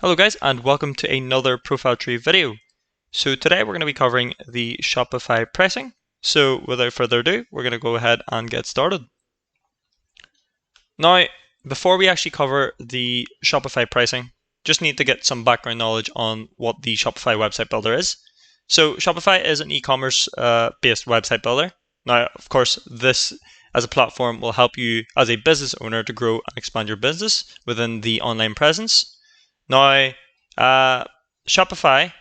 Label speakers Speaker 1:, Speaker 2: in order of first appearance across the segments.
Speaker 1: Hello guys, and welcome to another ProfileTree video. So today we're going to be covering the Shopify pricing. So without further ado, we're going to go ahead and get started. Now, before we actually cover the Shopify pricing, just need to get some background knowledge on what the Shopify website builder is. So Shopify is an e-commerce based website builder. Now, of course, this as a platform will help you as a business owner to grow and expand your business within the online presence. Now, Shopify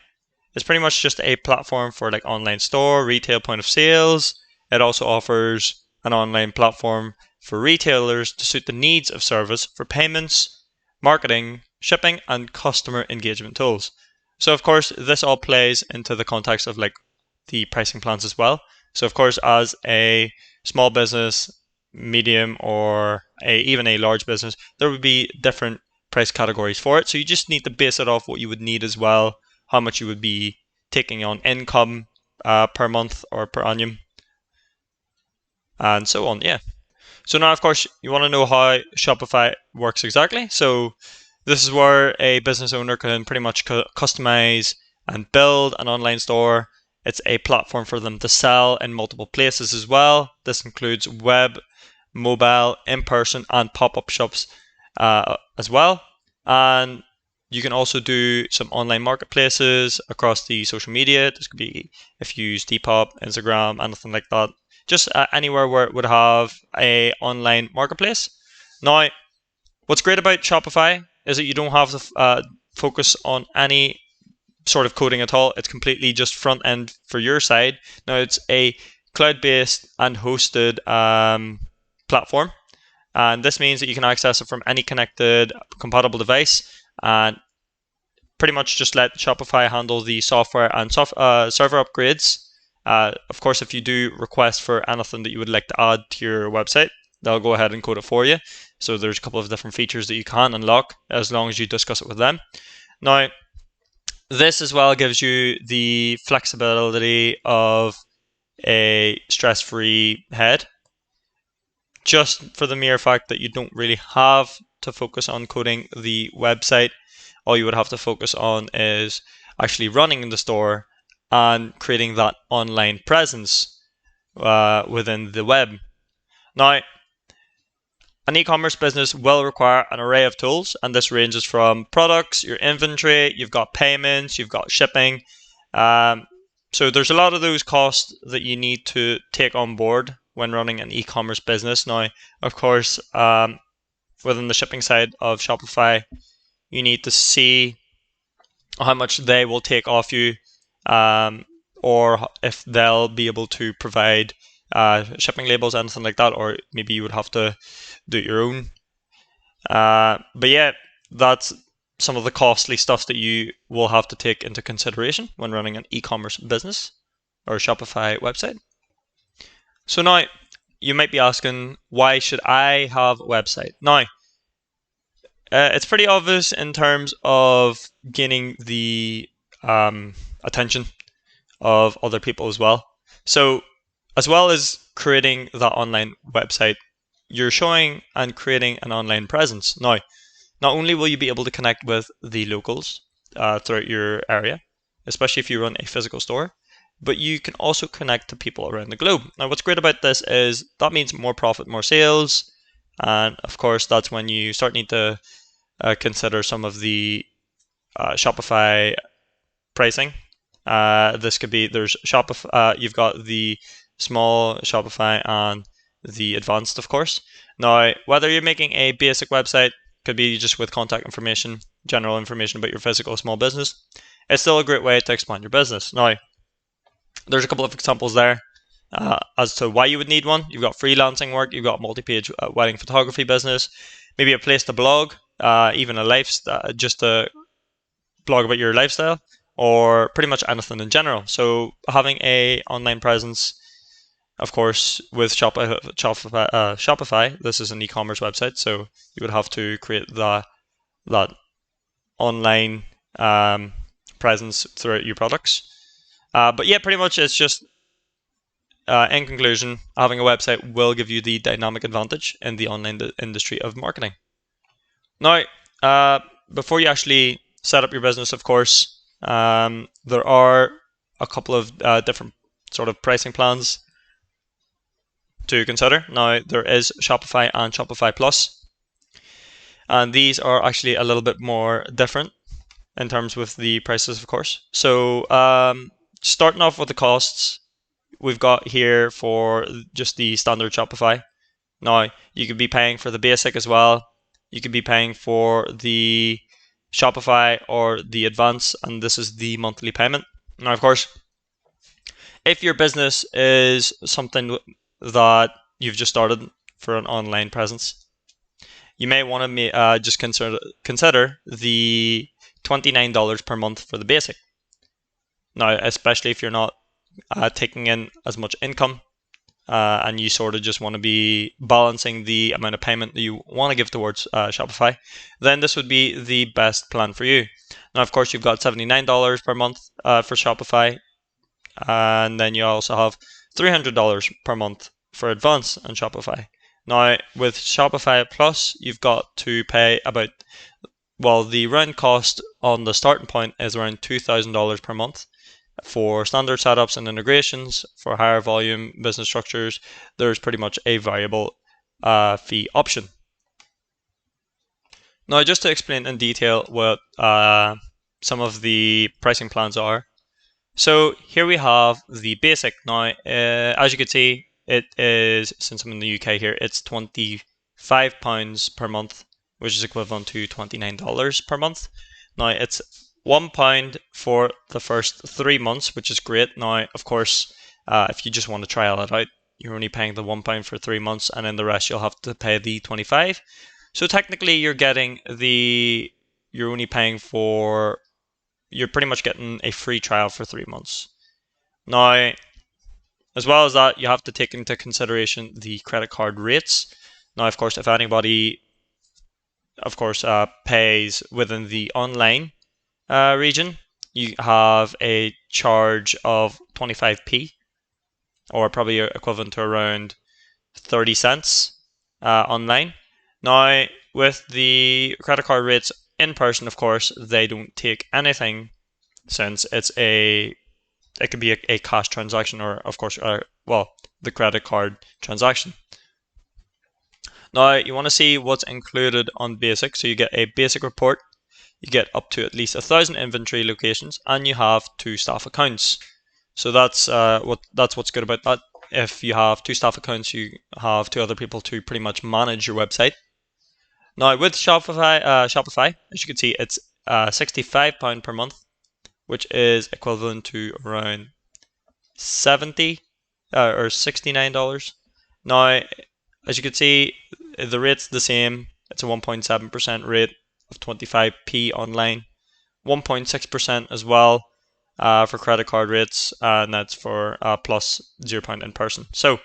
Speaker 1: is pretty much just a platform for like online store, retail point of sales. It also offers an online platform for retailers to suit the needs of service for payments, marketing, shipping, and customer engagement tools. So of course, this all plays into the context of like the pricing plans as well. So of course, as a small business, medium, or even a large business, there would be different price categories for it. So you just need to base it off what you would need as well, how much you would be taking on income per month or per annum, and so on. Yeah. So now, of course, you want to know how Shopify works exactly. So this is where a business owner can pretty much customize and build an online store. It's a platform for them to sell in multiple places as well. This includes web, mobile, in-person, and pop-up shops as well. And you can also do some online marketplaces across the social media. This could be if you use Depop, Instagram, anything like that. Just anywhere where it would have a online marketplace. Now, what's great about Shopify is that you don't have to focus on any sort of coding at all. It's completely just front end for your side. Now, it's a cloud-based and hosted platform. And this means that you can access it from any connected compatible device and pretty much just let Shopify handle the software and server upgrades. Of course, if you do request for anything that you would like to add to your website, they'll go ahead and code it for you. So there's a couple of different features that you can unlock as long as you discuss it with them. Now, this as well gives you the flexibility of a stress-free head, just for the mere fact that you don't really have to focus on coding the website. All you would have to focus on is actually running the store and creating that online presence within the web. Now, an e-commerce business will require an array of tools, and this ranges from products, your inventory, you've got payments, you've got shipping. So there's a lot of those costs that you need to take on board when running an e-commerce business. Now, of course, within the shipping side of Shopify, you need to see how much they will take off you, or if they'll be able to provide shipping labels, anything like that, or maybe you would have to do it your own. But yeah, that's some of the costly stuff that you will have to take into consideration when running an e-commerce business or Shopify website. So now you might be asking, why should I have a website? Now, it's pretty obvious in terms of gaining the attention of other people as well. So as well as creating that online website, you're showing and creating an online presence. Now, not only will you be able to connect with the locals throughout your area, especially if you run a physical store, but you can also connect to people around the globe. Now, what's great about this is that means more profit, more sales, and of course, that's when you start need to consider some of the Shopify pricing. This could be, there's Shopify, you've got the small Shopify and the advanced, of course. Now, whether you're making a basic website, could be just with contact information, general information about your physical small business, it's still a great way to expand your business. Now, there's a couple of examples there as to why you would need one. You've got freelancing work, you've got multi-page wedding photography business, maybe a place to blog, even a lifestyle, just a blog about your lifestyle, or pretty much anything in general. So having a online presence, of course, with Shopify, this is an e-commerce website, so you would have to create that online presence throughout your products. But yeah, pretty much it's just, in conclusion, having a website will give you the dynamic advantage in the online industry of marketing. Now, before you actually set up your business, of course. There are a couple of different sort of pricing plans to consider. Now, there is Shopify and Shopify Plus, and these are actually a little bit more different in terms with the prices, of course. So starting off with the costs, we've got here for just the standard Shopify. Now, you could be paying for the basic as well. You could be paying for the Shopify or the advance, and this is the monthly payment. Now, of course, if your business is something that you've just started for an online presence, you may want to just consider the $29 per month for the basic. Now, especially if you're not taking in as much income and you sort of just want to be balancing the amount of payment that you want to give towards Shopify, then this would be the best plan for you. Now, of course, you've got $79 per month for Shopify, and then you also have $300 per month for advance on Shopify. Now, with Shopify Plus, you've got to pay the round cost on the starting point is around $2,000 per month. For standard setups and integrations, for higher volume business structures, there's pretty much a variable fee option. Now, just to explain in detail what some of the pricing plans are. So here we have the basic. Now, as you can see, it is, since I'm in the UK here, it's £25 per month, which is equivalent to $29 per month. Now, it's £1 for the first 3 months, which is great. Now, of course, if you just want to trial it out, you're only paying the £1 for 3 months, and then the rest you'll have to pay the 25. So technically, you're only paying for, you're pretty much getting a free trial for 3 months. Now, as well as that, you have to take into consideration the credit card rates. Now, of course, if anybody, pays within the online region, you have a charge of 25p, or probably equivalent to around 30 cents online. Now, with the credit card rates in person, of course, they don't take anything, since it could be a cash transaction, or of course, the credit card transaction. Now, you want to see what's included on basic. So you get a basic report, you get up to at least 1,000 inventory locations, and you have 2 staff accounts. So that's what's good about that. If you have 2 staff accounts, you have 2 other people to pretty much manage your website. Now, with Shopify, as you can see, it's £65 per month, which is equivalent to around $70 or $69. Now, as you can see, the rate's the same. It's a 1.7% rate of 25p online, 1.6% as well for credit card rates, and that's for plus £0 in person. So,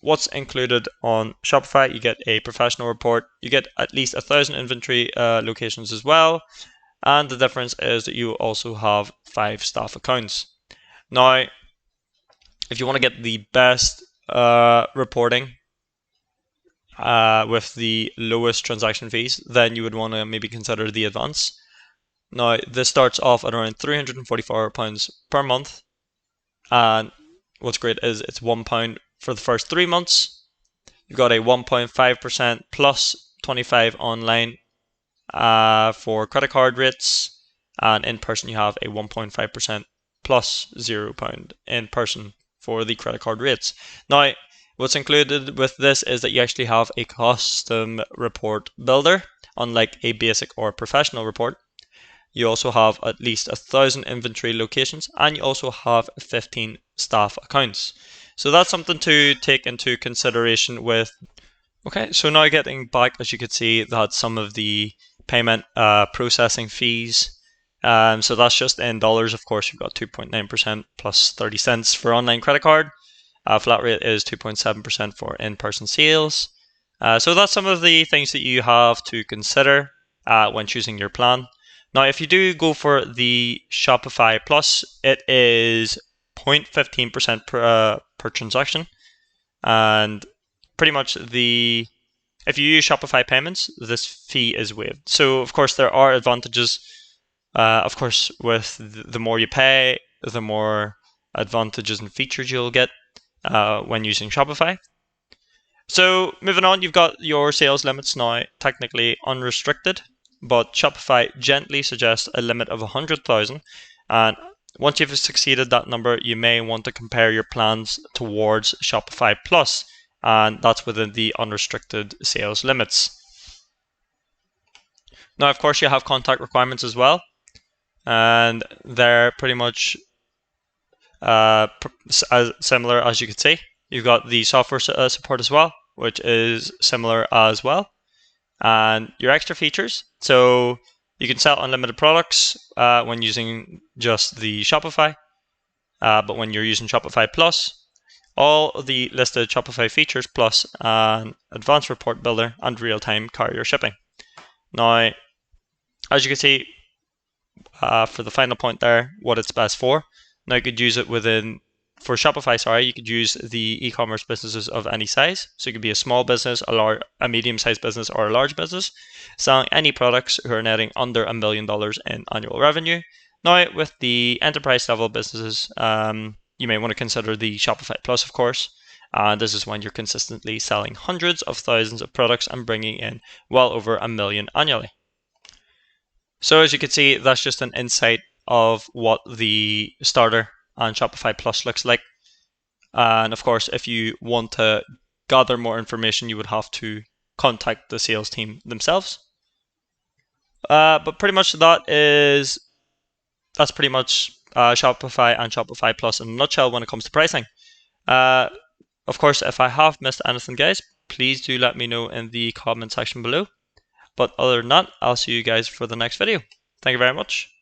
Speaker 1: what's included on Shopify? You get a professional report, you get at least 1,000 inventory locations as well, and the difference is that you also have 5 staff accounts. Now, if you want to get the best reporting with the lowest transaction fees, then you would want to maybe consider the advance. Now, this starts off at around £344 per month, and what's great is it's £1 for the first 3 months. You've got a 1.5% plus 25 online for credit card rates, and in person you have a 1.5% plus £0 in person for the credit card rates. Now, what's included with this is that you actually have a custom report builder, unlike a basic or professional report. You also have at least 1,000 inventory locations, and you also have 15 staff accounts. So that's something to take into consideration with. Okay, so now getting back, as you can see, that some of the payment processing fees. So that's just in dollars. Of course, you've got 2.9% plus 30 cents for online credit card. Flat rate is 2.7% for in-person sales. So that's some of the things that you have to consider when choosing your plan. Now, if you do go for the Shopify Plus, it is 0.15% per transaction, and pretty much the If you use Shopify payments, this fee is waived. So of course there are advantages. Of course, with the more you pay, the more advantages and features you'll get when using Shopify. So moving on, you've got your sales limits now technically unrestricted, but Shopify gently suggests a limit of 100,000. And once you've succeeded that number, you may want to compare your plans towards Shopify Plus, and that's within the unrestricted sales limits. Now, of course, you have contact requirements as well, and they're pretty much as similar as you can see. You've got the software support as well, which is similar as well. And your extra features. So you can sell unlimited products when using just the Shopify. But when you're using Shopify Plus, all of the listed Shopify features plus an advanced report builder and real-time carrier shipping. Now, as you can see, for the final point there, what it's best for. Now you could use it for Shopify, you could use the e-commerce businesses of any size. So it could be a small business, a medium-sized business, or a large business, selling any products who are netting under $1 million in annual revenue. Now with the enterprise level businesses, you may want to consider the Shopify Plus, of course. And this is when you're consistently selling hundreds of thousands of products and bringing in well over $1 million annually. So as you can see, that's just an insight of what the starter and Shopify Plus looks like. And of course, if you want to gather more information, you would have to contact the sales team themselves. But pretty much that's pretty much Shopify and Shopify Plus in a nutshell when it comes to pricing. Of course, if I have missed anything, guys, please do let me know in the comment section below. But other than that, I'll see you guys for the next video. Thank you very much.